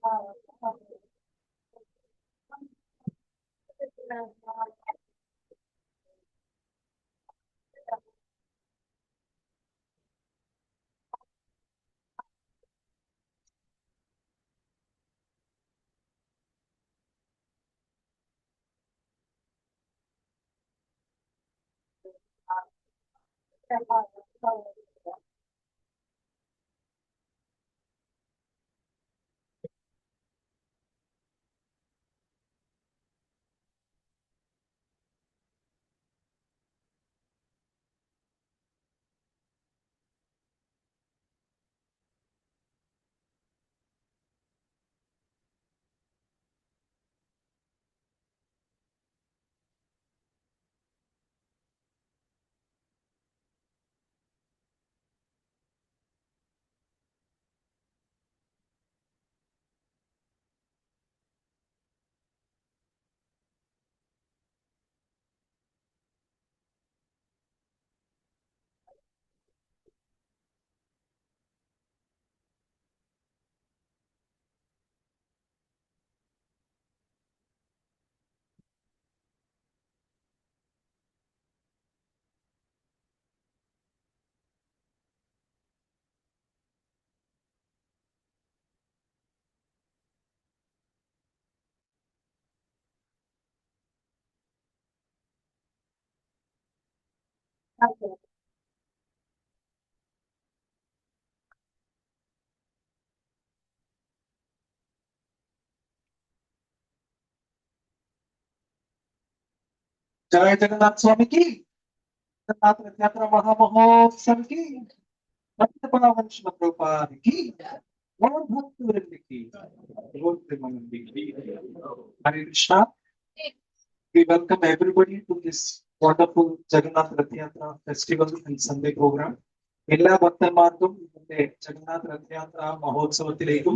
जय जगन्नाथ स्वामी की, जगन्नाथ रथ यात्रा महामहोत्सव की, भक्त पावन श्रीमद प्रभुपाद की, और भक्त वृंद की, बोल प्रेमानंद की। हरे Krishna. We welcome everybody to this wonderful Jagannath Rath Yatra festival and Sunday program. എല്ലാ ഭക്തന്മാർക്കും ഇന്നത്തെ ജഗന്നാഥ് രഥയാത്ര മഹോത്സവത്തിലേക്കും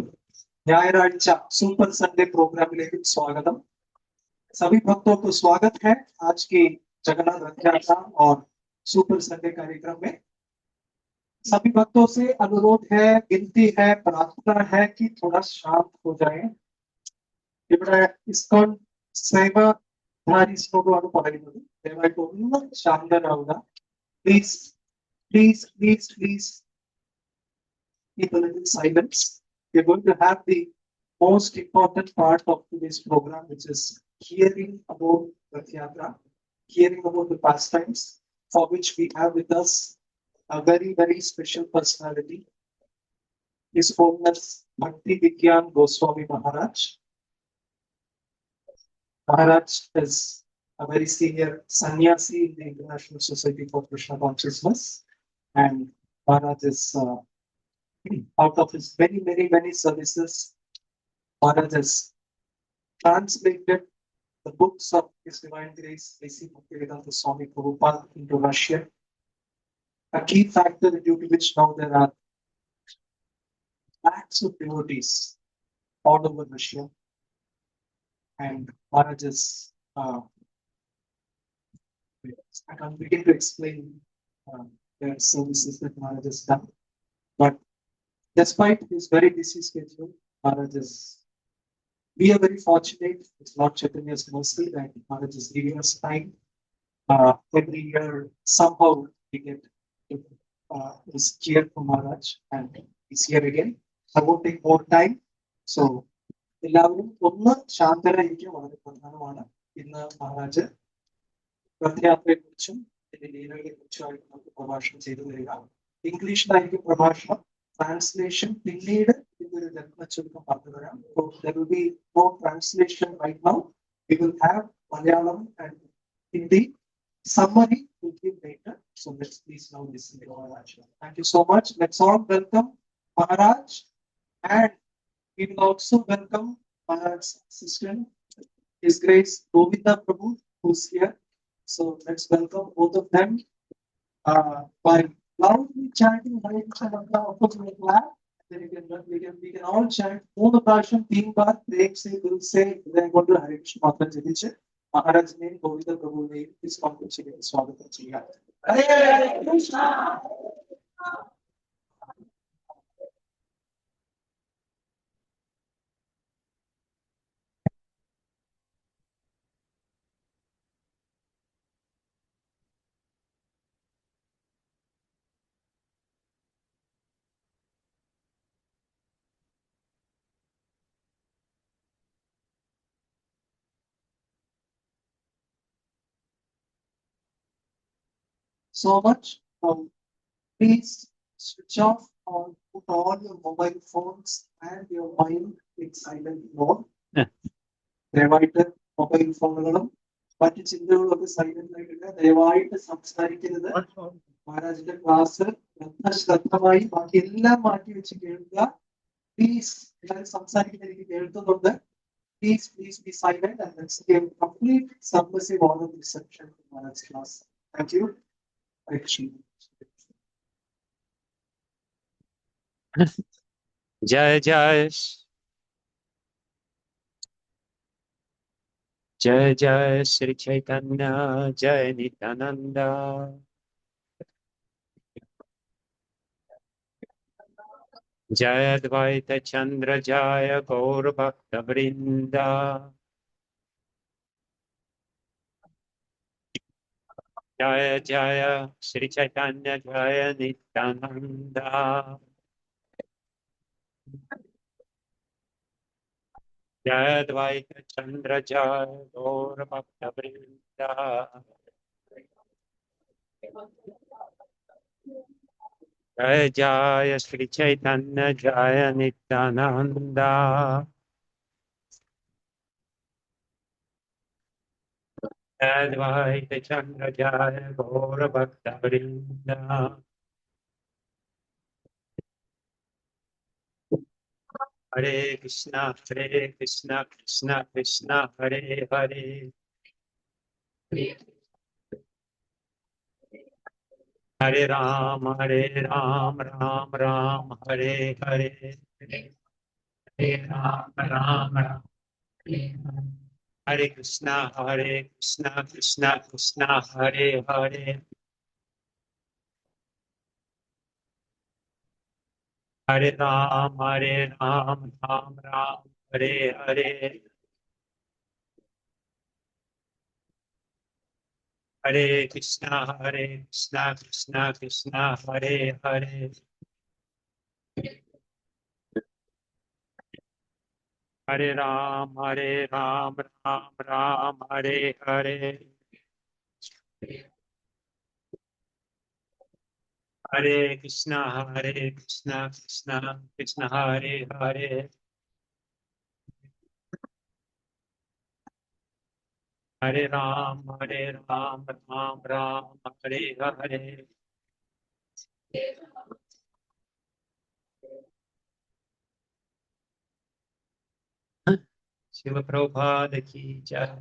ഞായറാഴ്ച സൂപ്പർ സൺഡേ പ്രോഗ്രാമിലേക്കും स्वागतम। सभी भक्तों को स्वागत है आज की जगन्नाथ रथ यात्रा और सुपर संडे कार्यक्रम में। सभी भक्तों से अनुरोध है, विनती है, प्रार्थना है कि थोड़ा शांत हो जाएं। ഇവിടെ ISKCON സേവധാരീസിനോടാണ് പറയുന്നത്, ദയവായിട്ട് ഒന്ന് ശാന്തരാവുക. Please please please please keep a little silence. We're going to have the most important part of today's program, which is hearing about Rath Yatra, hearing about the pastimes, for which we have with us a very, very special personality. His Holiness Bhakti Vijnan Goswami Maharaj. Maharaj is a very senior sannyasi in the International Society for Krishna Consciousness, and Maharaj is out of his many, many, many services, Maharaj has translated the books of His Divine Grace, A.C. Bhakti Vijnan Goswami Prabhupada, into Russian. A key factor due to which now there are lakhs of devotees all over Russia. And Maharaj is, I can't begin to explain the services that Maharaj has done. But despite his very busy schedule, Maharaj is, we are very fortunate. It's Lord Chaitanya's mercy that Maharaj is giving us time. Every year, somehow we get this cheer from Maharaj, and he's here again. I won't take more time. So, എല്ലാവരും ഒന്ന് ശാന്തരായിരിക്കും, വളരെ പ്രധാനമാണ്. ഇന്ന് മഹാരാജ് രഥയാത്രയെക്കുറിച്ചും ഇതിന്റെ ലീലകളെക്കുറിച്ചുമായിട്ട് നമുക്ക് പ്രഭാഷണം ചെയ്തു തരിക. ഇംഗ്ലീഷിലായിരിക്കും പ്രഭാഷണം, ട്രാൻസ്ലേഷൻ പിന്നീട് ഇതിന്റെ ഒരു രത്നച്ചുരുക്കം പറഞ്ഞു തരാം. So there will be no translation right now. We will have Malayalam and Hindi. Summary will give later. So let's please now listen to Maharaj. Thank you so much. Let's all welcome Maharaj, and we will also welcome Maharaj's assistant, His Grace Govinda Prabhu, who's here. So let's welcome both of them by loudly chanting Hare Krishna Mantra. Of course, we clap. Then we can all chant Mono Prasham 3 बार प्रेम से दिल से हृदय को हरे कृष्ण मंत्र जपिए. महाराज ने गोविंद प्रभु ने इस conference के स्वागत किया. हरे Krishna. so much. Please switch off or put all your mobile phones and your mind in silent mode. ദയവായിട്ട് മൊബൈൽ ഫോണുകളും മറ്റു ചിന്തകളൊക്കെ സൈലന്റ് ആയിട്ട് ദയവായിട്ട് സംസാരിക്കരുത്. മഹാരാജിന്റെ ക്ലാസ് ശ്രദ്ധമായി ബാക്കി എല്ലാം മാറ്റി വെച്ച് കേൾക്കുക. പ്ലീസ് എല്ലാവരും സംസാരിക്കുന്ന എനിക്ക് കേൾക്കുന്നുണ്ട്. Please be silent and let's give complete submissive order reception to Maharaj's class. Thank you. Jai Jai Jai Jai Sri Chaitanya Jai Nityananda Jai Advaita Chandra Jaya Gaur Bhakta Vrinda Jaya Jaya Sri Chaitanya Jaya Nityananda Jaya Advaita Chandra Jaya Gaur Bhakta Vrinda Jaya Jaya Sri Chaitanya Jaya Nityananda Advaita Chandra Jaya Gaur Bhakta Vrinda Hare Krishna Krishna Krishna Hare Hare Hare Ram Ram Ram Hare Hare Hare Ram Ram Hare Krishna Krishna Hare Hare Hare Ram Ram Hare Hare Hare Krishna Krishna Hare Hare Hare Ram Ram Hare Hare Hare Krishna Krishna Hare Hare Hare Ram Ram Hare Hare Shiva Prabhupada ki jai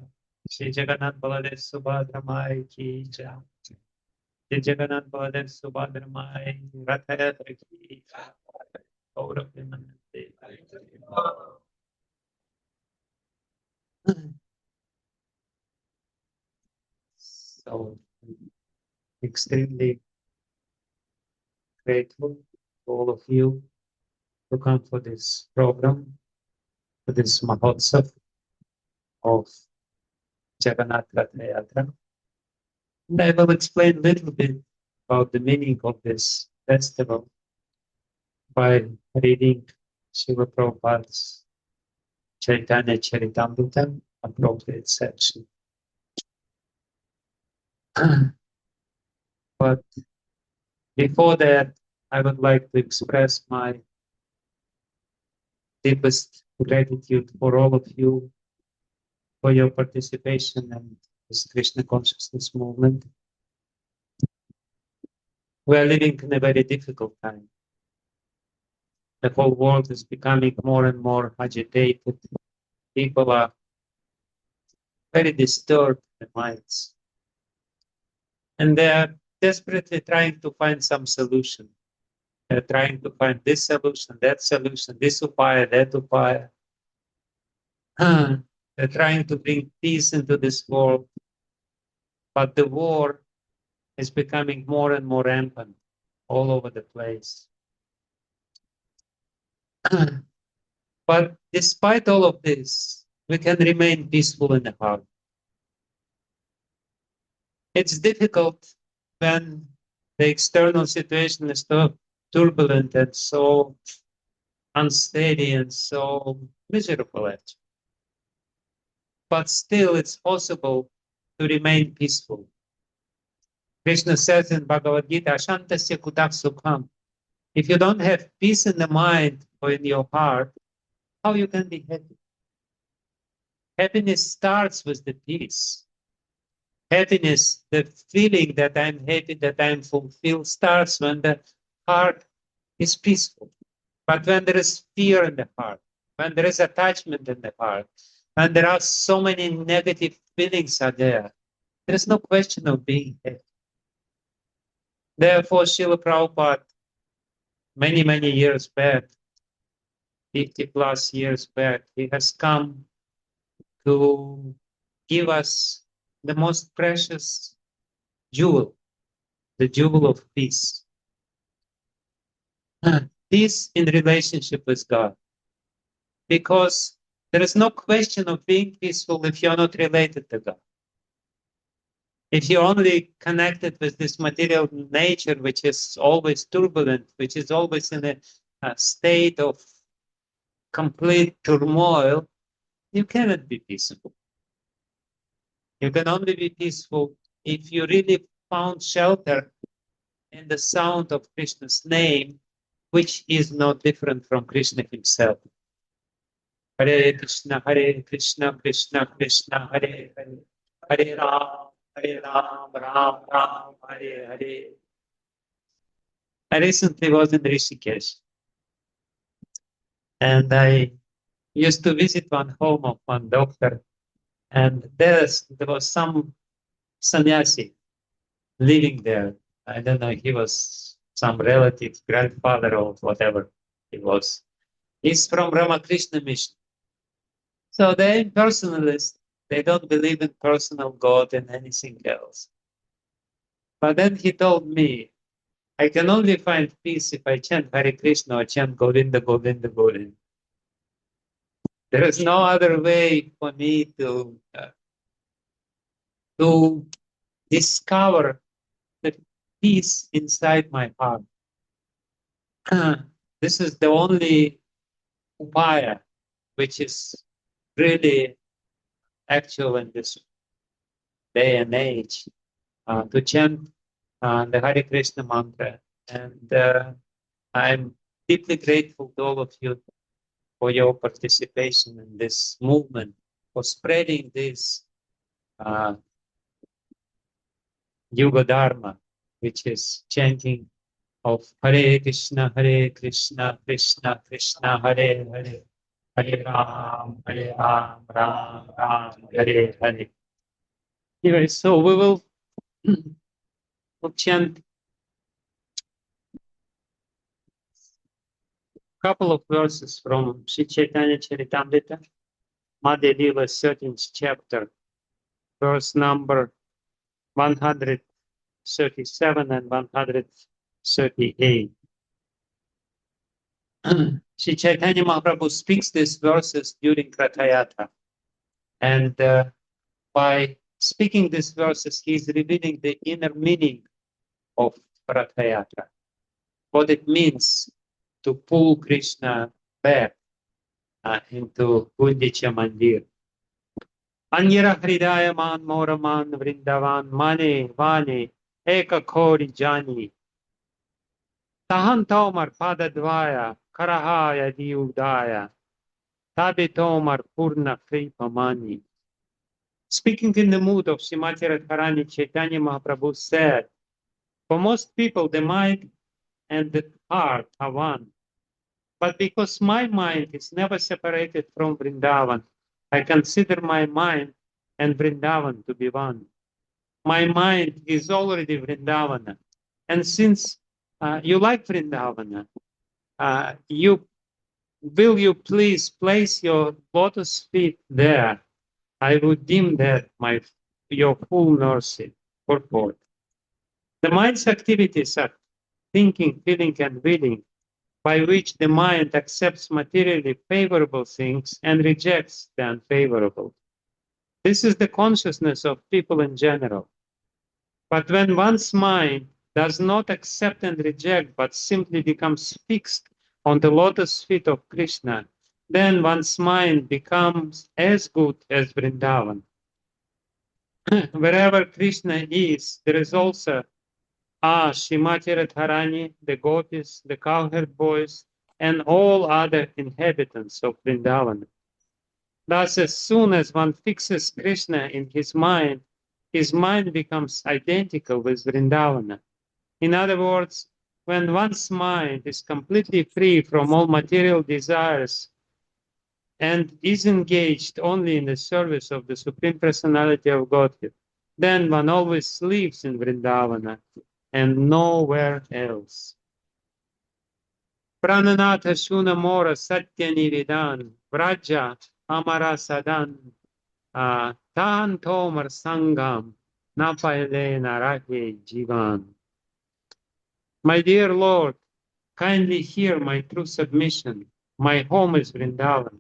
Shri Jagannath Baladev Subhadra Mai ki jai Shri Jagannath Baladev Subhadra Mai Ratha Yatra ki jai Gaurav Vimanande. So extremely grateful to all of you to come for this program, for this Mahotsav of Jagannath Ratha Yatra. And I will explain a little bit about the meaning of this festival by reading Srila Prabhupada's Chaitanya Charitamrita, appropriate section. But before that, I would like to express my deepest gratitude for all of you for your participation in this Krishna consciousness movement. We are living in a very difficult time. The whole world is becoming more and more agitated. People are very disturbed in their minds. And they are desperately trying to find some solution. They're trying to find this solution, this upaya, that upaya. They're trying to bring peace into this world. But the war is becoming more and more rampant all over the place. But despite all of this, we can remain peaceful in the heart. It's difficult when the external situation is so turbulent and so unsteady and so miserable, actually. But still, it's possible to remain peaceful. Krishna says in Bhagavad Gita, Ashantasya kutak sukham. If you don't have peace in the mind or in your heart, how you can be happy? Happiness starts with the peace. Happiness, the feeling that I'm happy, that I'm fulfilled, starts when the heart is peaceful. But when there is fear in the heart, when there is attachment in the heart, when there are so many negative feelings are there is no question of being happy. Therefore, Srila Prabhupada, many, many years back, 50 plus years back, he has come to give us the most precious jewel, the jewel of peace. Peace in relationship with God. Because there is no question of being peaceful if you're not related to God. If you're only connected with this material nature, which is always turbulent, which is always in a state of complete turmoil, you cannot be peaceful. You can only be peaceful if you really found shelter in the sound of Krishna's name, which is not different from Krishna himself. Hare Krishna, Krishna Krishna, Hare Hare, Hare Ram, Ram Ram, Hare Hare. I recently was in Rishikesh, and I used to visit one home of one doctor, and there was some sannyasi living there. I don't know, he was some relative, grandfather or whatever he was. He's from Ramakrishna mission. So they're impersonalists. They don't believe in personal God and anything else. But then he told me, I can only find peace if I chant Hare Krishna or chant Govinda, Govinda, Govinda. There is no other way for me to discover the peace inside my heart. This is the only upaya which is really actual in this day and age, to chant the Hare Krishna mantra. And I'm deeply grateful to all of you for your participation in this movement, for spreading this Yuga Dharma, which is chanting of Hare Krishna, Krishna Krishna, Hare Hare, Hare Ram, Ram Ram, Hare Hare. Anyway, so we will chant a couple of verses from Sri Chaitanya Charitamrita, Madhya Lila 13th chapter, verse number 137 and 138. Sri Chaitanya Mahaprabhu speaks these verses during Ratha Yatra. And by speaking these verses, he is revealing the inner meaning of Ratha Yatra. What it means to pull Krishna back into Gundicha Mandir. Anyara Hridaya Man Moraman Vrindavan Mane Vane Eka Kori Jani Tahan Tomar Padadvaya Karahaya Diudaya Tabe Tomar Purna Kripamani. Speaking in the mood of Srimati Radharani, Chaitanya Mahaprabhu said, for most people the mind and the heart are one. But because my mind is never separated from Vrindavan, I consider my mind and Vrindavan to be one. My mind is already Vrindavana. And since you like Vrindavana, will you please place your lotus feet there? I would deem that your full mercy. Purport. The mind's activities are thinking, feeling, and willing, by which the mind accepts materially favorable things and rejects the unfavorable. This is the consciousness of people in general. But when one's mind does not accept and reject, but simply becomes fixed on the lotus feet of Krishna, then one's mind becomes as good as Vrindavan. Wherever Krishna is, there is also are Shrimati Radharani, the gopis, the cowherd boys, and all other inhabitants of Vrindavan. Thus, as soon as one fixes Krishna in his mind becomes identical with Vrindavana. In other words, when one's mind is completely free from all material desires and is engaged only in the service of the Supreme Personality of Godhead, then one always lives in Vrindavana and nowhere else. Prananatha Shuna Mora Satya Nividan Vraja Amara Sadan Tan Tomar Sangam Napaile Narahe Jivan. My dear Lord, kindly hear my true submission. My home is Vrindavan,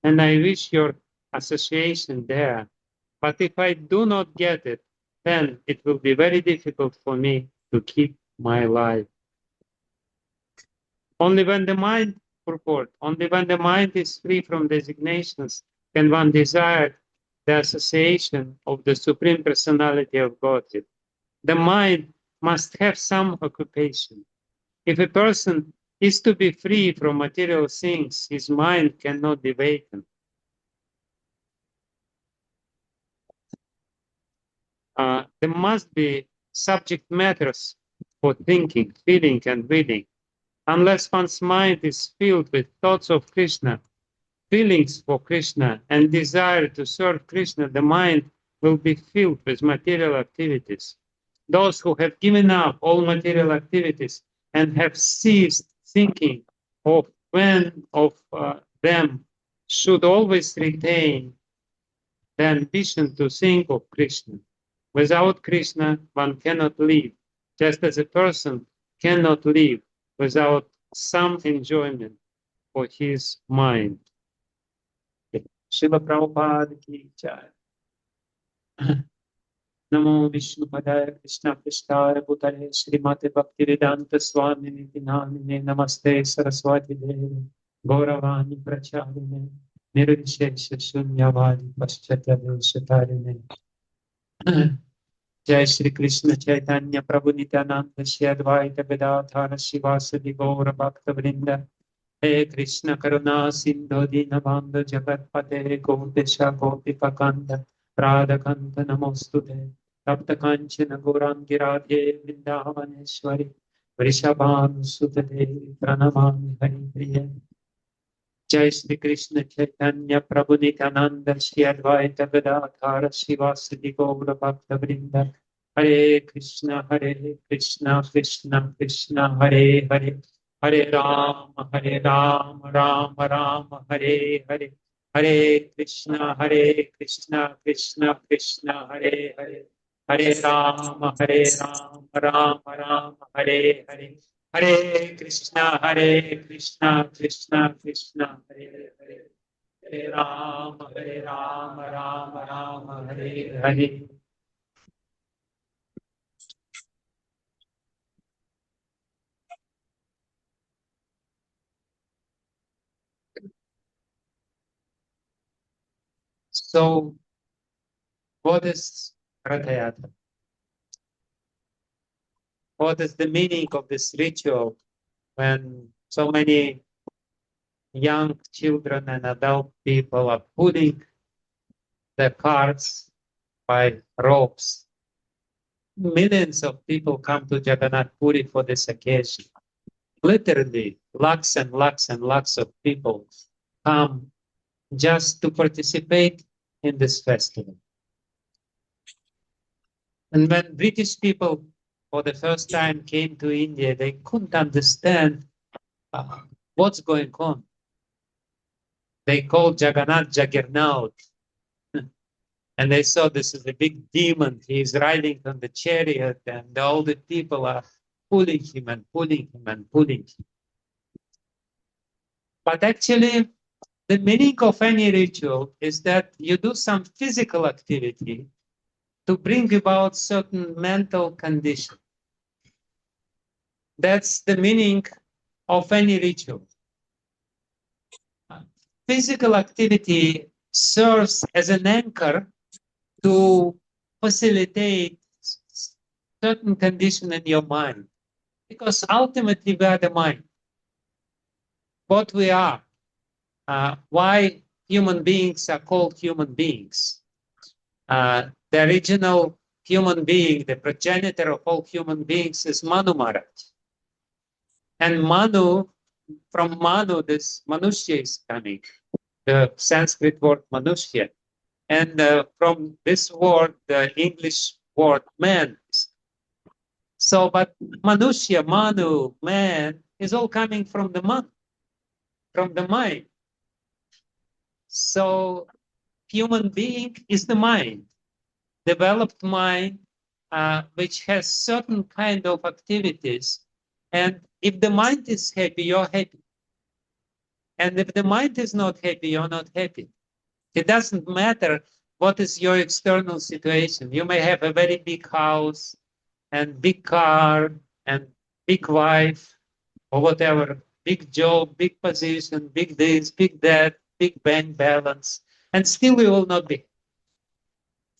and I wish your association there. But if I do not get it, then it will be very difficult for me to keep my life. Only when the mind, purport, only when the mind is free from designations can one desire the association of the Supreme Personality of Godhead. The mind must have some occupation. If a person is to be free from material things, his mind cannot be vacant. There must be subject matters for thinking, feeling, and willing. Unless one's mind is filled with thoughts of Krishna, feelings for Krishna, and desire to serve Krishna, the mind will be filled with material activities. Those who have given up all material activities and have ceased thinking of them should always retain the ambition to think of Krishna. Without Krishna, one cannot live, just as a person cannot live without some enjoyment for his mind. Srila Prabhupada ki jai. Namo Vishnu Padaya Krishna Prishthaya Bhutale Srimate Bhakti Vedanta Swami Niti Namine Namaste Saraswati Devi Gauravani Pracharine Nirvishesha Shunyavadi Paschatya Veshatarine. Jai Shri Krishna Chaitanya Prabhu Nityananda Shri Advaita Gadadhara Shivasadi Gaura Bhakta Vrinda. He Krishna Karuna Sindhu Dinabandha Jagatpate Gopesha Gopikakanda Radha Kanta Namostute Tapta Kanchana Gaurangi Radhe Vrindavaneshwari Vrishabhanu Sutade Pranamami Haripriya. Jai Shri Krishna Chaitanya Prabhu Nityananda Shri Advaita Gadadhara Shivasadi Gaura Bhakta Vrinda. Hare Krishna Krishna Krishna Hare Hare Hare Ram Ram Ram Hare Hare Hare Krishna Krishna Krishna Hare Hare Hare Ram Ram Hare Hare Hare Krishna Krishna Krishna Hare Hare Hare Ram Ram Hare Hare. So, what is Ratha Yatra? What is the meaning of this ritual when so many young children and adult people are pulling the carts by ropes? Millions of people come to Jagannath Puri for this occasion. Literally, lakhs and lakhs and lakhs of people come just to participate in this festival. And when British people for the first time came to India, they couldn't understand what's going on. They called Jagannath Jaggernaut. And they saw this is a big demon. He's riding on the chariot, and all the people are pulling him and pulling him and pulling him. But actually, the meaning of any ritual is that you do some physical activity to bring about certain mental condition. That's the meaning of any ritual. Physical activity serves as an anchor to facilitate certain condition in your mind. Because ultimately we are the mind. What we are. Why human beings are called human beings. The original human being, the progenitor of all human beings is Manu Maharaj. And Manu, from Manu, this Manushya is coming, the Sanskrit word Manushya. And from this word, the English word man. So, but Manushya, Manu, man, is all coming from the man, from the mind. So, human being is the mind, developed mind, which has certain kind of activities. And if the mind is happy, you're happy. And if the mind is not happy, you're not happy. It doesn't matter what is your external situation. You may have a very big house and big car and big wife or whatever, big job, big position, big this, big that, big bank balance, and still you will not be.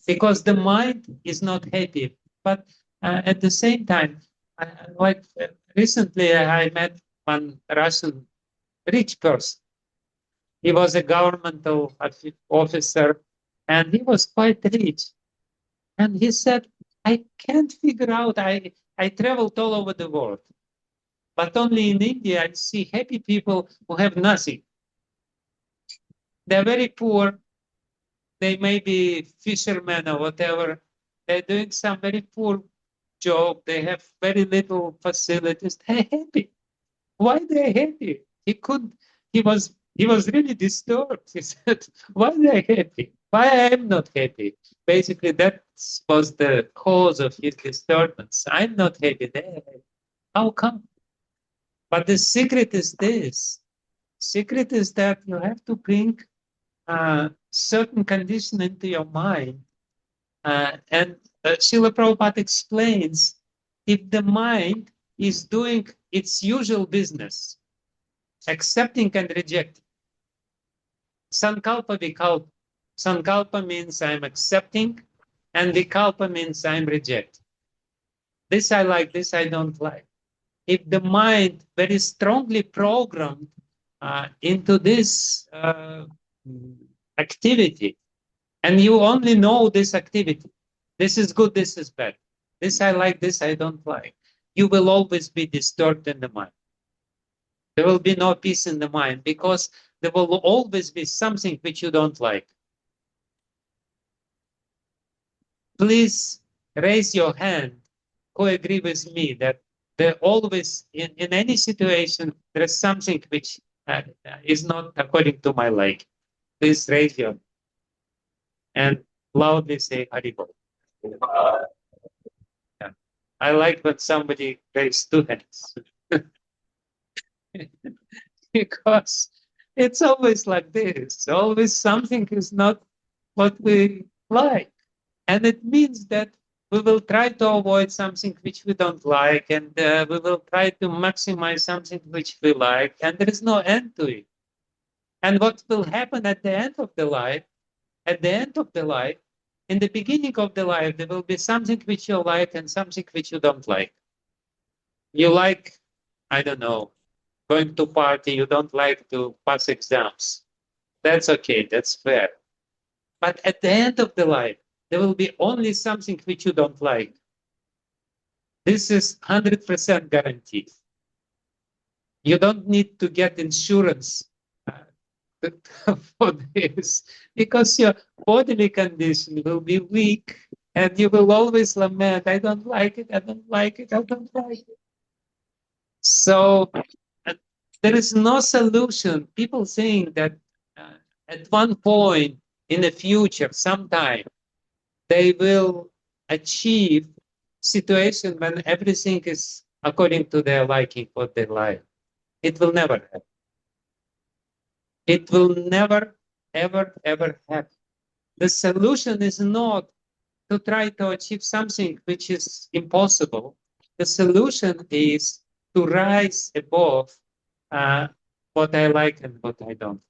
Because the mind is not happy. But at the same time, like recently I met one Russian rich person. He was a governmental officer and he was quite rich. And he said, I can't figure out, I traveled all over the world, but only in India I see happy people who have nothing. They're very poor. They may be fishermen or whatever. They're doing some very poor job. They have very little facilities. They're happy. Why they're happy? He was really disturbed. He said, why they're happy? Why I am not happy? Basically, that was the cause of his disturbance. I'm not happy. They're happy. How come? But the secret is this. Secret is that you have to bring certain condition into your mind. And Srila Prabhupada explains, if the mind is doing its usual business, accepting and rejecting. Sankalpa, vikalpa. Sankalpa means I'm accepting, and vikalpa means I'm rejecting. This I like, this I don't like. If the mind very strongly programmed into this activity, and you only know this activity, this is good, this is bad, this I like, this I don't like, you will always be disturbed in the mind. There will be no peace in the mind because there will always be something which you don't like. Please raise your hand who agree with me that there always, in any situation, there is something which is not according to my like. Please raise your hand and loudly say Haribol. Yeah. I like when somebody raises two hands. Because it's always like this. Always something is not what we like. And it means that we will try to avoid something which we don't like, and we will try to maximize something which we like, and there is no end to it. And what will happen at the end of the life, in the beginning of the life, there will be something which you like and something which you don't like. You like, I don't know, going to party, you don't like to pass exams. That's okay, that's fair. But at the end of the life, there will be only something which you don't like. This is 100% guaranteed. You don't need to get insurance for this because your bodily condition will be weak and you will always lament, I don't like it, I don't like it, I don't like it. So there is no solution. People saying that at one point in the future, sometime, they will achieve situation when everything is according to their liking, what they like. It will never happen. It will never, ever, ever happen. The solution is not to try to achieve something which is impossible. The solution is to rise above what I like and what I don't.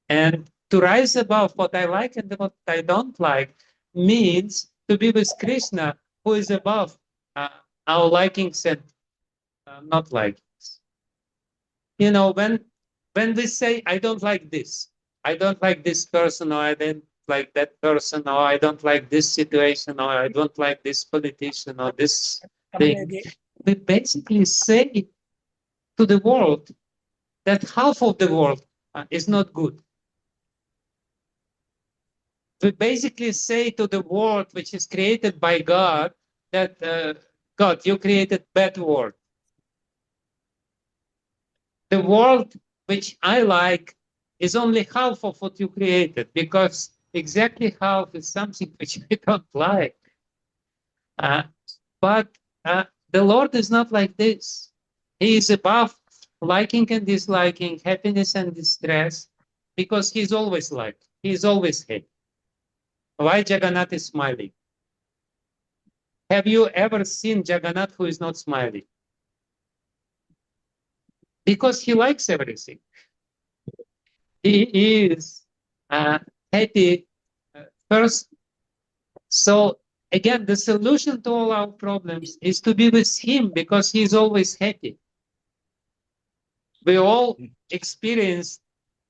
And to rise above what I like and what I don't like means to be with Krishna, who is above our likings and not likings. You know, when we say, I don't like this, I don't like this person, or I don't like that person, or I don't like this situation, or I don't like this politician, or this thing, we basically say to the world that half of the world is not good. We basically say to the world, which is created by God, that God, you created bad world. The world which I like is only half of what you created, because exactly half is something which we don't like. But the Lord is not like this. He is above liking and disliking, happiness and distress, because He is always like, He is always happy. Why Jagannath is smiling? Have you ever seen Jagannath who is not smiling? Because he likes everything. He is happy first. So again, the solution to all our problems is to be with him, because he is always happy. We all experience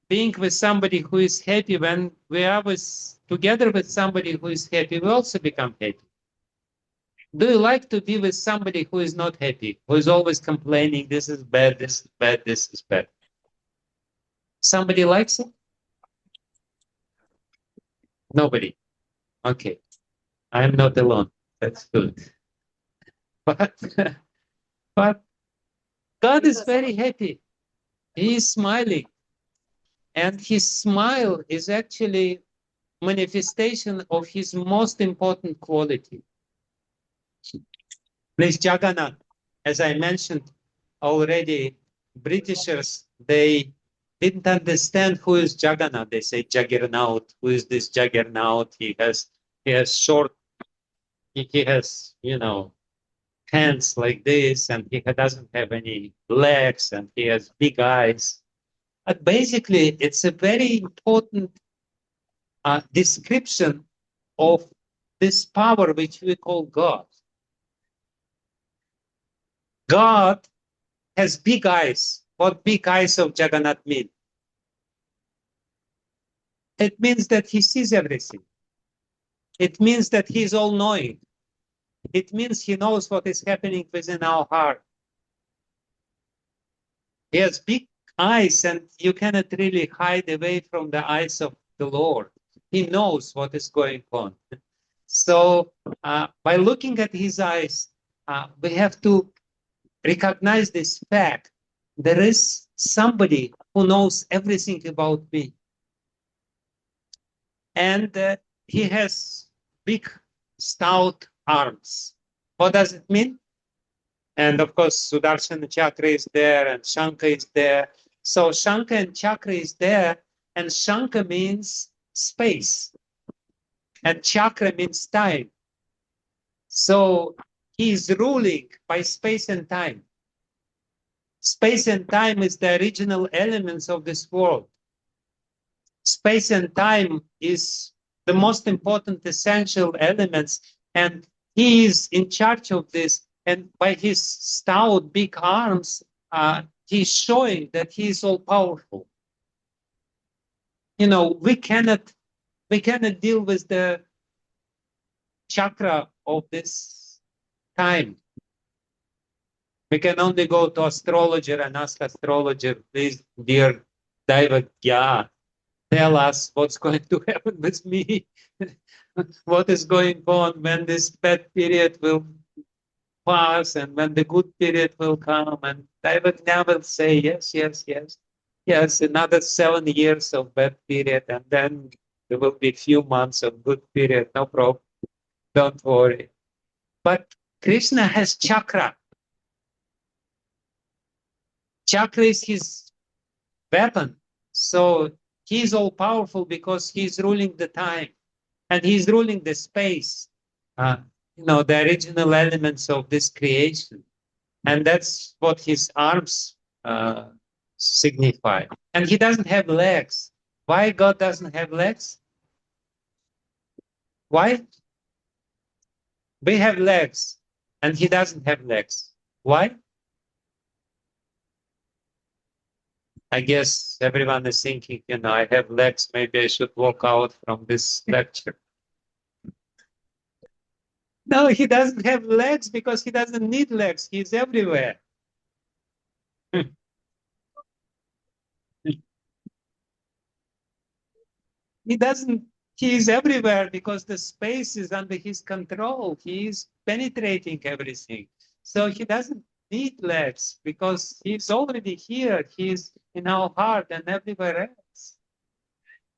being with somebody who is happy. When we are together with somebody who is happy, we also become happy. Do you like to be with somebody who is not happy, who is always complaining, this is bad, this is bad, this is bad? Somebody likes it? Nobody. Okay. I'm not alone. That's good. But, but God is very happy. He is smiling. And his smile is actually manifestation of his most important quality. Please, Jagannath, as I mentioned already, Britishers, they didn't understand who is Jagannath. They say Juggernaut. Who is this Juggernaut? He has short, he has, hands like this, and he doesn't have any legs, and he has big eyes. But basically, it's a very important description of this power which we call God. God has big eyes. What big eyes of Jagannath mean? It means that he sees everything. It means that he is all-knowing. It means he knows what is happening within our heart. He has big eyes, and you cannot really hide away from the eyes of the Lord. He knows what is going on. So by looking at his eyes, we have to recognize this fact. There is somebody who knows everything about me. And he has big, stout arms. What does it mean? And of course, Sudarshana Chakra is there, and Shankha is there. So Shankha and Chakra is there, and Shankha means space, and Chakra means time. So he is ruling by space and time. Space and time is the original elements of this world. Space and time is the most important essential elements, and he is in charge of this. And by his stout, big arms, he's showing that he is all powerful. We cannot deal with the chakra of this time. We can only go to astrologer and ask astrologer, please, dear Daivagya, tell us what's going to happen with me. What is going on, when this bad period will pass and when the good period will come. And Daivagya will say, yes, yes, yes. Yes, another 7 years of bad period, and then there will be a few months of good period. No problem. Don't worry. But Krishna has chakra. Chakra is his weapon. So he's all powerful because he's ruling the time, and he's ruling the space, the original elements of this creation. And that's what his arms signify. And he doesn't have legs. Why God doesn't have legs? Why? We have legs, and he doesn't have legs. Why? I guess everyone is thinking, I have legs, maybe I should walk out from this lecture. No, he doesn't have legs because he doesn't need legs. He's everywhere. He is everywhere because the space is under his control. He is penetrating everything. So he doesn't need legs because he's already here. He's in our heart and everywhere else.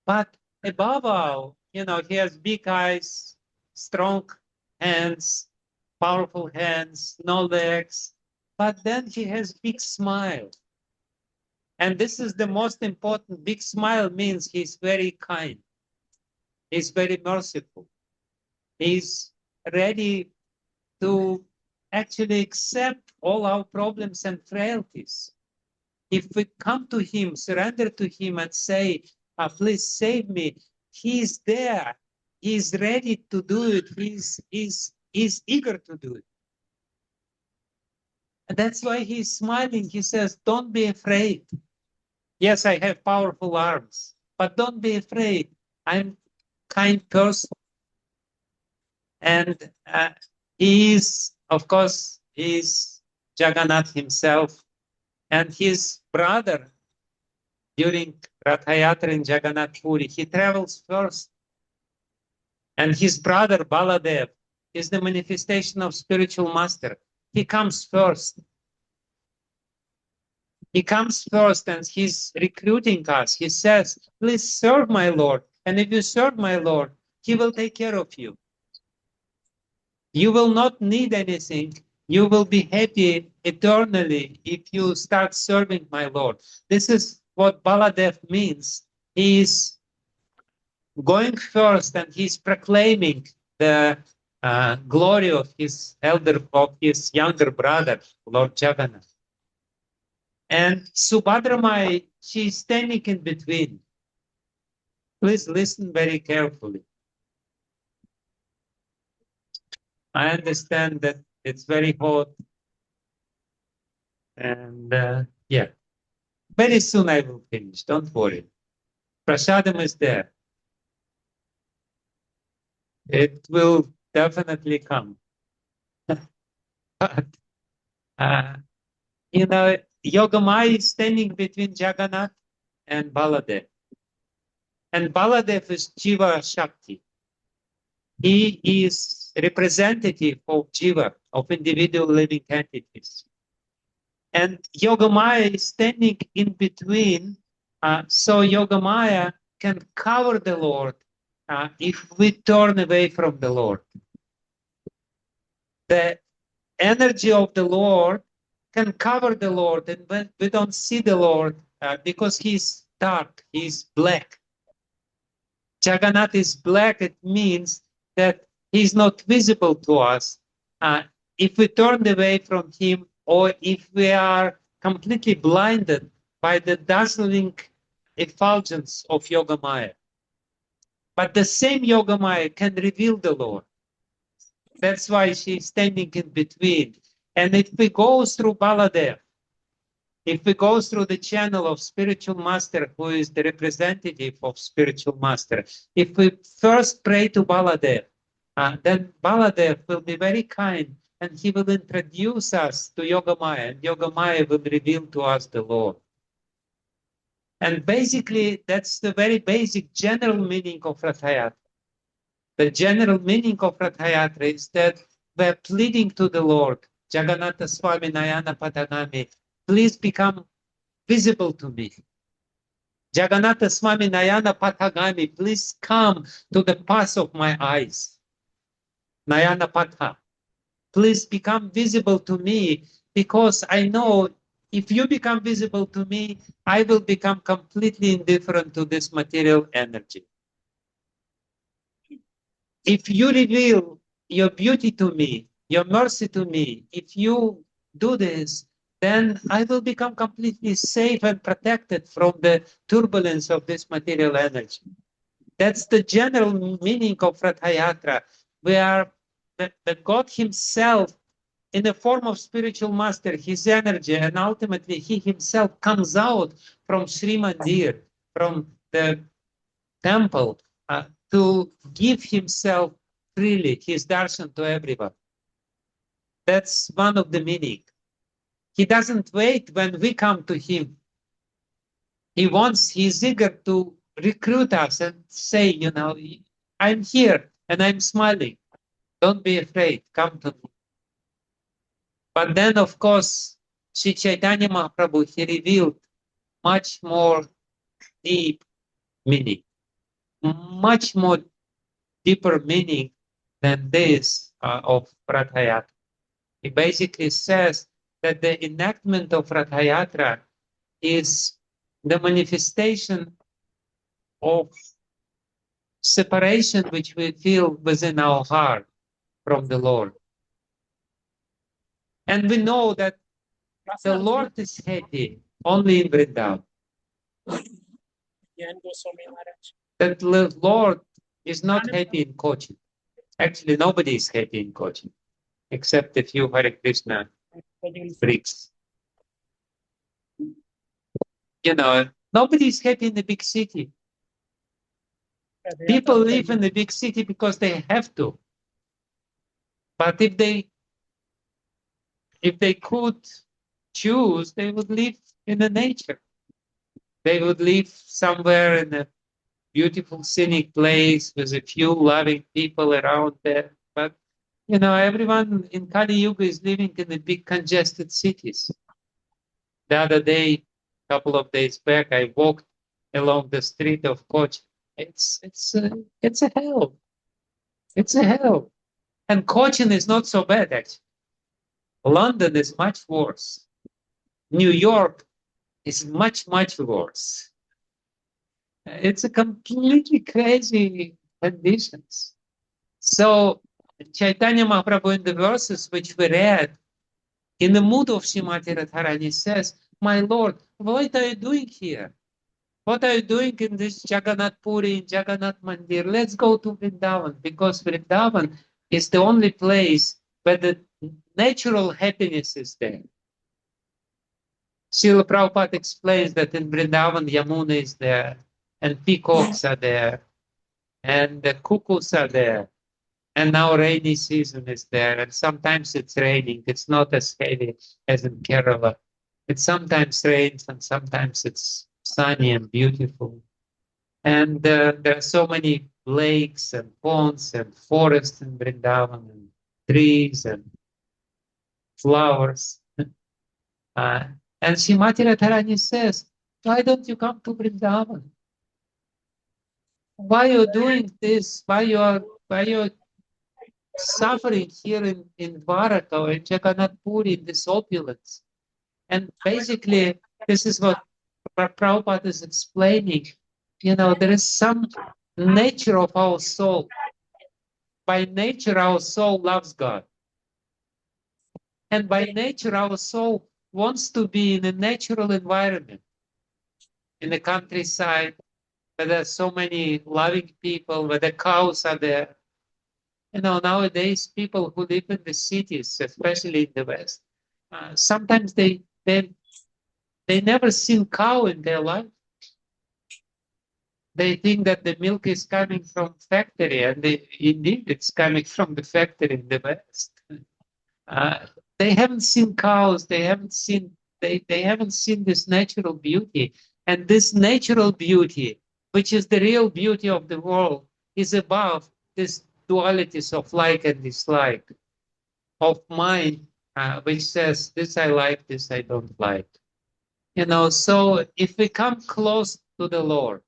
But above all, he has big eyes, strong hands, powerful hands, no legs. But then he has big smile. And this is the most important. Big smile means he's very kind. He's very merciful. He's ready to actually accept all our problems and frailties. If we come to him, surrender to him and say, please save me, he's there. He's ready to do it. He's eager to do it. And that's why he's smiling. He says, don't be afraid. Yes, I have powerful arms, but don't be afraid. I'm kind person. And he is, of course, is Jagannath himself. And his brother, during Ratha Yatra in Jagannath Puri, he travels first. And his brother, Baladev, is the manifestation of spiritual master. He comes first. He comes first and he's recruiting us. He says, please serve my Lord. And if you serve my Lord, he will take care of you. You will not need anything. You will be happy eternally if you start serving my Lord. This is what Baladev means. He is going first and he's proclaiming the glory of his younger brother, Lord Jagannath. And Subhadra Mai, she's standing in between. Please listen very carefully. I understand that it's very hot. And yeah, very soon I will finish. Don't worry. Prasadam is there. It will definitely come. But, Yogamaya is standing between Jagannath and Baladev. And Baladev is Jiva Shakti. He is representative of Jiva, of individual living entities. And Yogamaya is standing in between, so Yogamaya can cover the Lord if we turn away from the Lord. The energy of the Lord can cover the Lord, and when we don't see the Lord because he's dark, he's black. Jagannath is black, it means that he's not visible to us. If we turn away from him, or if we are completely blinded by the dazzling effulgence of Yogamaya. But the same Yogamaya can reveal the Lord. That's why she's standing in between. And if we go through Baladev, if we go through the channel of spiritual master, who is the representative of spiritual master, if we first pray to Baladev, then Baladev will be very kind and he will introduce us to Yogamaya, and Yogamaya will reveal to us the Lord. And basically, that's the very basic general meaning of Ratha Yatra. The general meaning of Ratha Yatra is that we're pleading to the Lord, Jagannatha Swami Nayana Patagami, please become visible to me. Jagannatha Swami Nayana Patagami, please come to the path of my eyes. Nayana Patha, please become visible to me, because I know if you become visible to me, I will become completely indifferent to this material energy. If you reveal your beauty to me, your mercy to me, if you do this, then I will become completely safe and protected from the turbulence of this material energy. That's the general meaning of Ratha Yatra. We are the God himself, in the form of spiritual master, his energy, and ultimately he himself comes out from Sri Mandir, from the temple, to give himself freely, his darshan to everyone. That's one of the meaning. He doesn't wait when we come to him. He's eager to recruit us and say, you know, I'm here and I'm smiling. Don't be afraid, come to me. But then, of course, Sri Chaitanya Mahaprabhu, he revealed much more deep meaning, much more deeper meaning than this of Ratha Yatra. He basically says that the enactment of Ratha Yatra is the manifestation of separation which we feel within our heart from the Lord. And we know that the Lord is happy only in Vrindavan. That the Lord is not happy in Kochi. Actually, nobody is happy in Kochi, except a few Hare Krishna freaks. You know, nobody is happy in the big city. People live in the big city because they have to. But if they could choose, they would live in the nature. They would live somewhere in a beautiful scenic place with a few loving people around there. But, you know, everyone in Kali Yuga is living in the big congested cities. The other day, a couple of days back, I walked along the street of Kochi. It's a hell. It's a hell. And Cochin is not so bad, actually. London is much worse. New York is much, much worse. It's a completely crazy conditions. So Chaitanya Mahaprabhu, in the verses which we read, in the mood of Srimati Radharani, says, my Lord, what are you doing here? What are you doing in this Jagannath Puri, in Jagannath Mandir? Let's go to Vrindavan, because Vrindavan is the only place where the natural happiness is there. Srila Prabhupada explains that in Vrindavan, Yamuna is there, and peacocks are there, and the cuckoos are there, and now rainy season is there, and sometimes it's raining. It's not as heavy as in Kerala. It sometimes rains, and sometimes it's sunny and beautiful. And there are so many lakes and ponds and forests in Vrindavan, and trees and flowers. And Srimati Radharani says, why don't you come to Vrindavan? Why are you doing this? Why you suffering here in Dwaraka or in Jagannath Puri in this opulence? And basically, this is what Prabhupada is explaining. You know, there is some nature of our soul. By nature, our soul loves God. And by nature, our soul wants to be in a natural environment, in the countryside, where there are so many loving people, where the cows are there. You know, nowadays, people who live in the cities, especially in the West, sometimes they never seen cow in their life. They think that the milk is coming from factory, and indeed it's coming from the factory in the West. They haven't seen cows. They haven't seen this natural beauty, and this natural beauty, which is the real beauty of the world, is above these dualities of like and dislike, of mind, which says this I like, this I don't like. You know, so if we come close to the Lord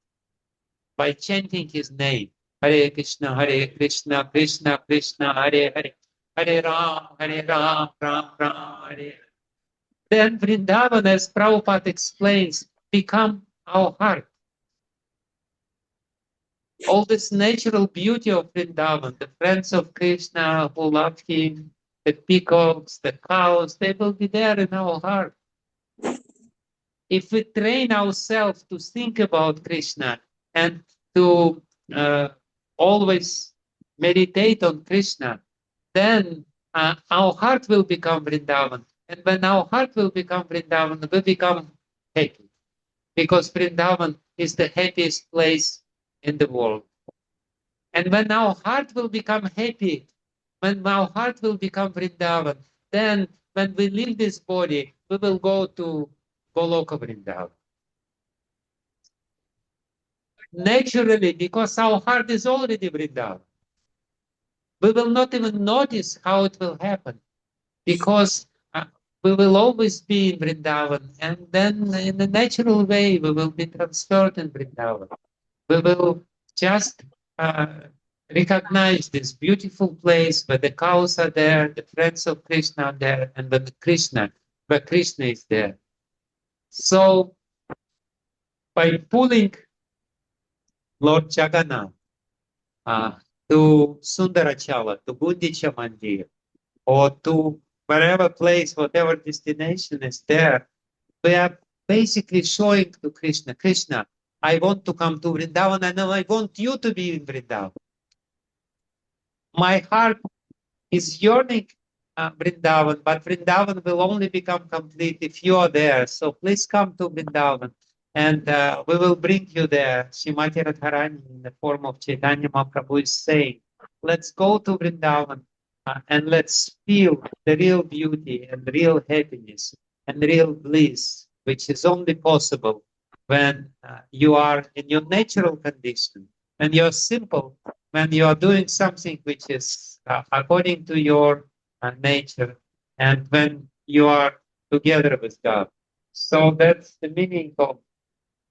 by chanting His name, Hare Krishna, Krishna Krishna, Hare Hare, Hare Ram, Ram Ram, Hare. Then Vrindavan, as Prabhupada explains, become our heart. All this natural beauty of Vrindavan, the friends of Krishna who love Him, the peacocks, the cows, they will be there in our heart. If we train ourselves to think about Krishna and to always meditate on Krishna, then our heart will become Vrindavan. And when our heart will become Vrindavan, we become happy. Because Vrindavan is the happiest place in the world. And when our heart will become happy, when our heart will become Vrindavan, then when we leave this body, we will go to Goloka Vrindavan. Naturally, because our heart is already Vrindavan. We will not even notice how it will happen, because we will always be in Vrindavan, and then in a natural way we will be transferred in Vrindavan. We will just recognize this beautiful place where the cows are there, the friends of Krishna are there, and where Krishna is there. So by pulling Lord Jagannath to Sundarachala, to Gundicha Mandir, or to wherever place, whatever destination is there, we are basically showing to Krishna, Krishna, I want to come to Vrindavan, and I want you to be in Vrindavan. My heart is yearning Vrindavan, but Vrindavan will only become complete if you are there. So please come to Vrindavan, and we will bring you there. Srimati Radharani, in the form of Chaitanya Mahaprabhu, is saying, let's go to Vrindavan and let's feel the real beauty and real happiness and real bliss, which is only possible when you are in your natural condition, when you're simple, when you are doing something which is according to your nature, and when you are together with God. So that's the meaning of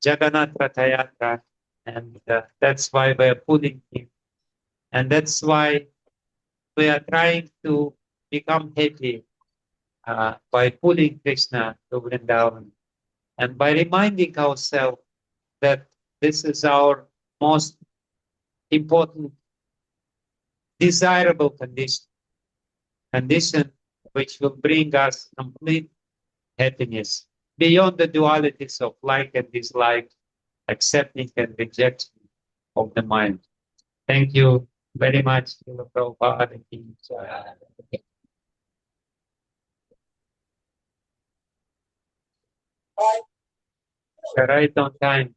Jagannath Ratha Yatra, and that's why we are pulling him. And that's why we are trying to become happy by pulling Krishna to Vrindavan, and by reminding ourselves that this is our most important, desirable condition which will bring us complete happiness beyond the dualities of like and dislike, accepting and rejection of the mind. Thank you very much, Srila Prabhupada. Right on time.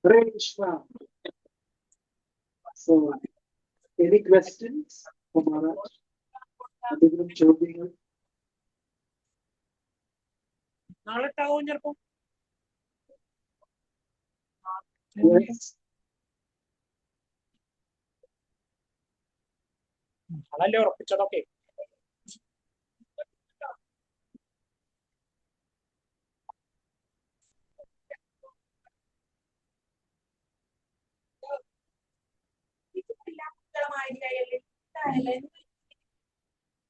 Hare Krishna. So, any questions for Maharaj? Yes.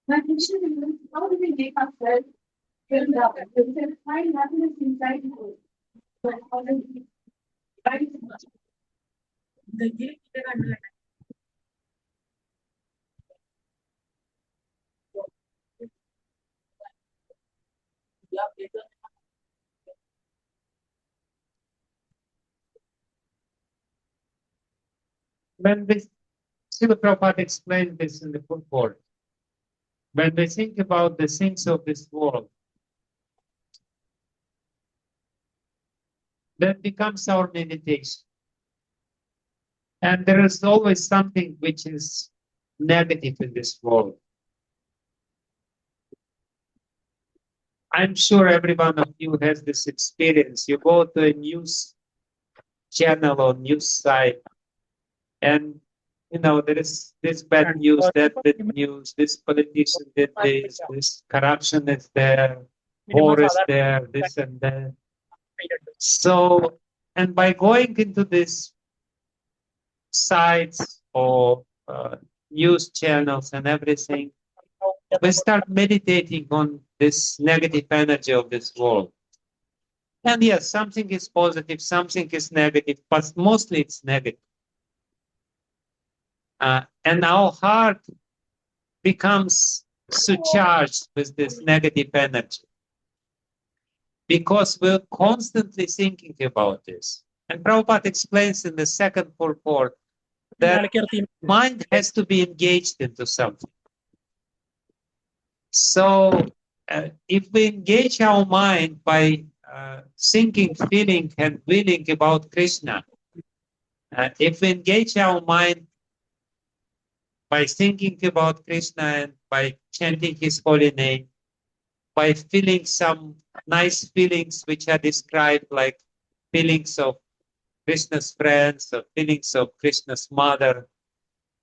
My question is, how do we make ourselves feel that there is a find happiness inside you? So how do we find When we, Srila Prabhupada explained this in the purport, when we think about the things of this world, that becomes our meditation. And there is always something which is negative in this world. I'm sure every one of you has this experience. You go to a news channel or news site, and there is this bad news, that bad news, this politician did this corruption is there, war is there, this and that. So, and by going into these sites or news channels and everything, we start meditating on this negative energy of this world. And yes, something is positive, something is negative, but mostly it's negative. And our heart becomes surcharged with this negative energy because we're constantly thinking about this. And Prabhupada explains in the second purport that mind has to be engaged into something. So if we engage our mind by thinking, feeling, and willing about Krishna, if we engage our mind by thinking about Krishna and by chanting his holy name, by feeling some nice feelings which are described like feelings of Krishna's friends or feelings of Krishna's mother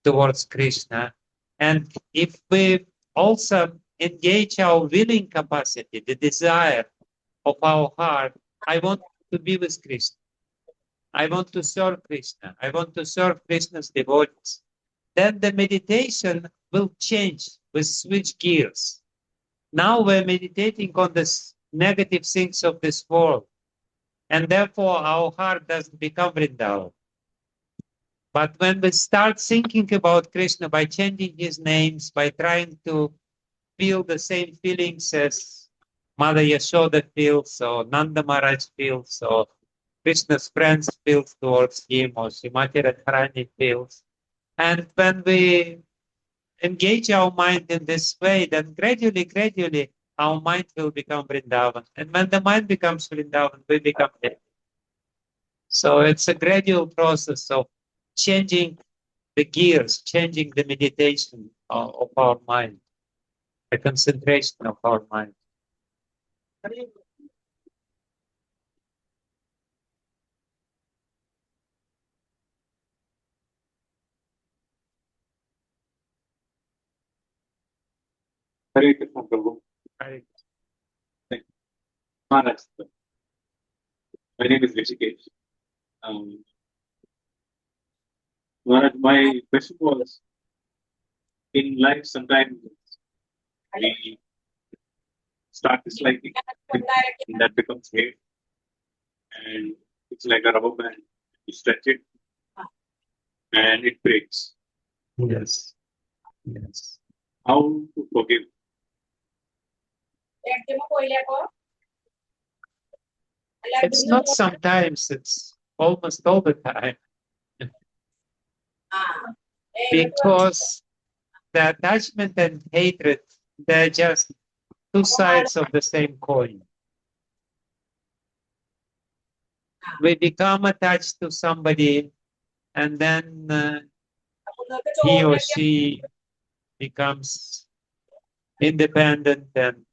towards Krishna. And if we also engage our willing capacity, the desire of our heart, I want to be with Krishna. I want to serve Krishna. I want to serve Krishna's devotees. Then the meditation will change, will switch gears. Now we're meditating on the negative things of this world, and therefore our heart doesn't become Vrindavan. But when we start thinking about Krishna by changing his names, by trying to feel the same feelings as Mother Yashoda feels, or Nanda Maharaj feels, or Krishna's friends feel towards him, or Srimati Radharani feels. And when we engage our mind in this way, then gradually, our mind will become Vrindavan. And when the mind becomes Vrindavan, we become dead. So it's a gradual process of changing the gears, changing the meditation of our mind, the concentration of our mind. Hare Krishna Prabhu. Right? Maharaj, my name is Rishikesh. Maharaj, my question was, in life sometimes we start disliking and that becomes hate, and it's like a rubber band. You stretch it and it breaks. Yes. Yes. How to forgive? It's not sometimes, it's almost all the time. Because the attachment and hatred, they're just two sides of the same coin. We become attached to somebody, and then he or she becomes independent and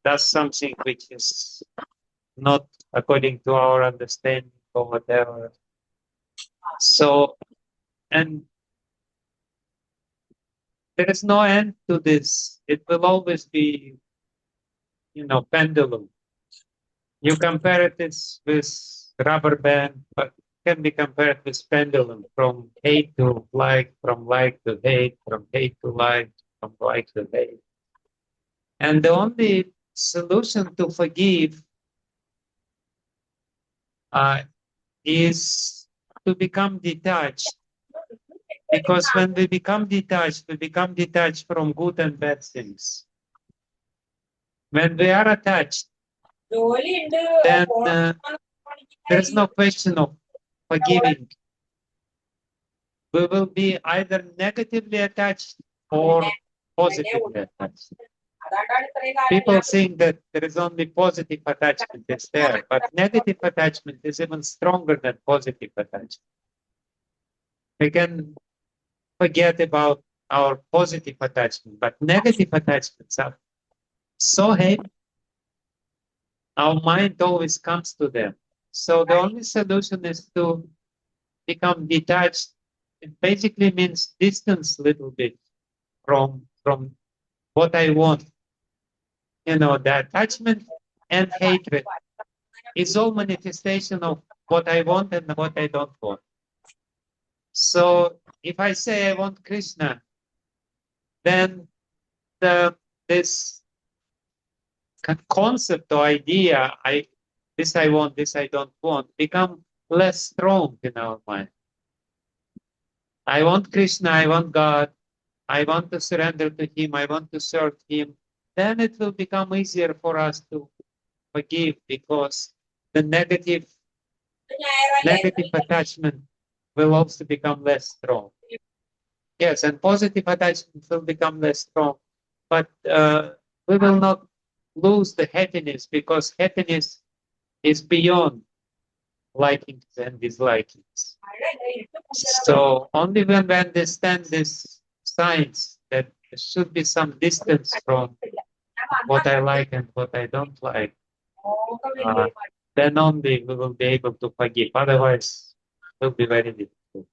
does something which is not according to our understanding or whatever. So, and there is no end to this. It will always be, pendulum. You compare this with rubber band, but can be compared with pendulum from hate to like, from like to hate, from hate to like, from like to hate. And the only solution to forgive is to become detached. Because when we become detached from good and bad things. When we are attached, then there is no question of forgiving. We will be either negatively attached or positively attached. People think that there is only positive attachment is there, but negative attachment is even stronger than positive attachment. We can forget about our positive attachment, but negative attachments are so heavy. Our mind always comes to them. So the only solution is to become detached. It basically means distance a little bit from what I want. The attachment and hatred is all manifestation of what I want and what I don't want. So if I say I want Krishna, then this concept or idea, this I want, this I don't want, become less strong in our mind. I want Krishna, I want God, I want to surrender to Him, I want to serve Him, then it will become easier for us to forgive because the negative attachment will also become less strong. Yes, and positive attachment will become less strong, but we will not lose the happiness because happiness is beyond likings and dislikings. So only when we understand this science that there should be some distance from what I like and what I don't like, then only we will be able to forgive. Otherwise, it will be very difficult.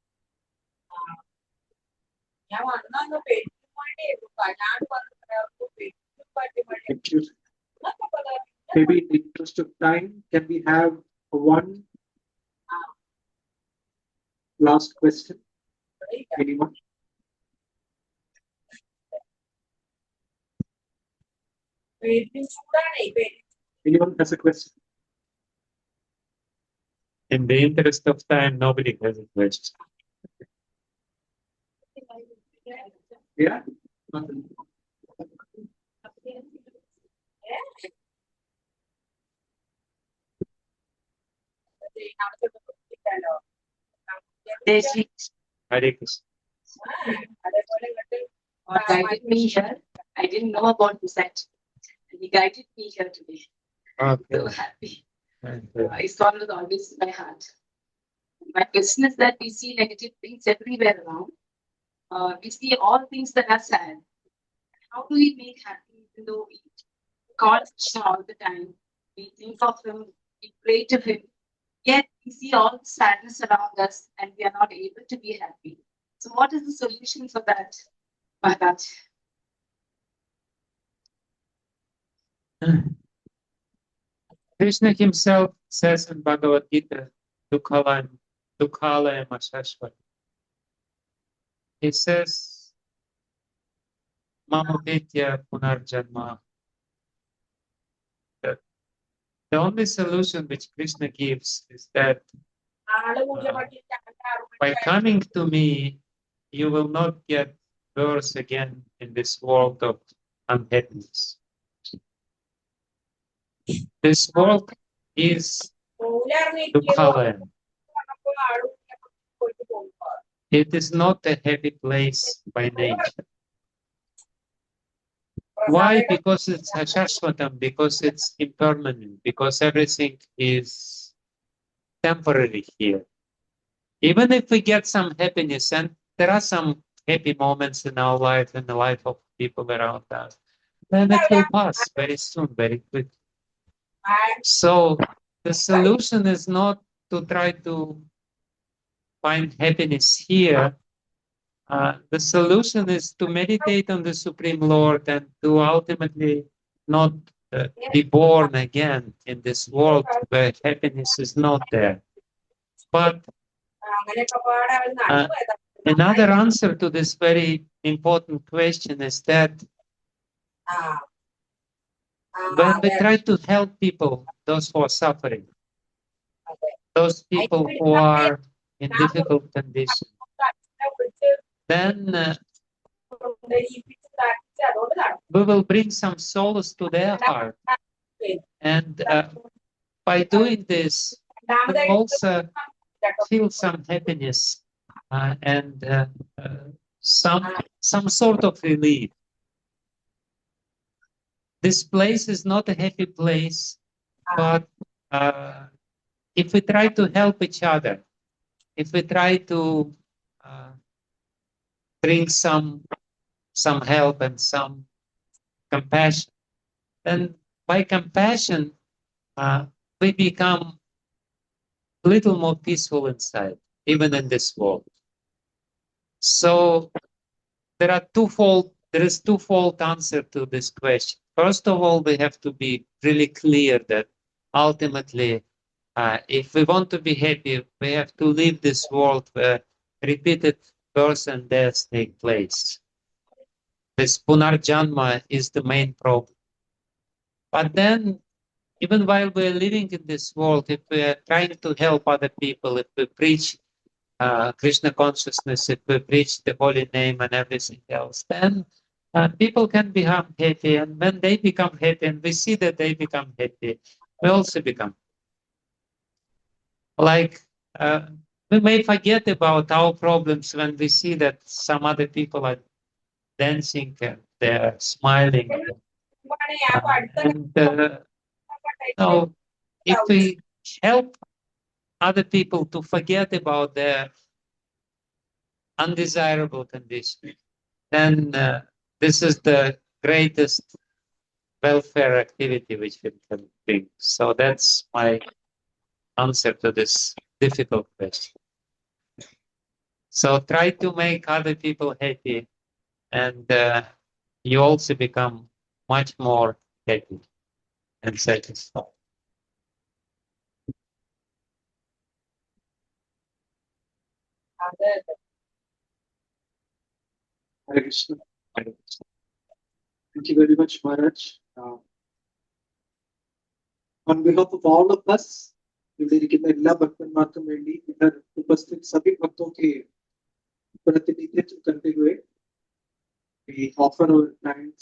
Thank you. Maybe in the interest of time, can we have one last question? Anyone? Anyone has a question? In the interest of time, nobody has a question. Yeah? Hare Krishna. God guided me here. I didn't know about this actually. And He guided me here today. Okay. So happy. Thank you. ISKCON was always in my heart. My question is that we see negative things everywhere around. We see all things that are sad. How do we make happy even though we call Krishna all the time? We think of Him, we pray to Him. Yet we see all the sadness around us and we are not able to be happy. So what is the solution for that, Maharaj? Krishna himself says in Bhagavad Gita, Dukhalayam Ashashvat. He says, Mama Vidya Punarjanma. The only solution which Krishna gives is that by coming to me, you will not get birth again in this world of unhappiness. This world is Dukhalayam. It is not a happy place by nature. Why? Because it's Ashashvatam, because it's impermanent, because everything is temporary here. Even if we get some happiness, and there are some happy moments in our life, in the life of people around us, then it will pass very soon, very quickly. So the solution is not to try to find happiness here. The solution is to meditate on the Supreme Lord and to ultimately not be born again in this world where happiness is not there. But another answer to this very important question is that when we try to help people, those who are suffering, those people who are in difficult conditions, then we will bring some solace to their heart. And by doing this, we also feel some happiness and some sort of relief. This place is not a happy place, but if we try to help each other, if we try to bring some help and some compassion, then by compassion, we become a little more peaceful inside, even in this world. So there is twofold answer to this question. First of all, we have to be really clear that ultimately, if we want to be happy, we have to leave this world where repeated births and deaths take place. This punarjanma is the main problem. But then, even while we're living in this world, if we are trying to help other people, if we preach Krishna consciousness, if we preach the holy name and everything else, then people can become happy. And when they become happy and we see that they become happy, we also become. Like, we may forget about our problems when we see that some other people are dancing and they're smiling. So if we help other people to forget about their undesirable condition, then this is the greatest welfare activity which we can bring. So that's my answer to this difficult question. So try to make other people happy, and you also become much more happy and satisfied. Hare Krishna. Thank you very much, Maharaj. On behalf of all of us, इधर എല്ലാ ഭക്തന്മാർക്കും വേണ്ടി इधर उपस्थित सभी भक्तों के प्रतिनिधित्व करते हुए we offer our thanks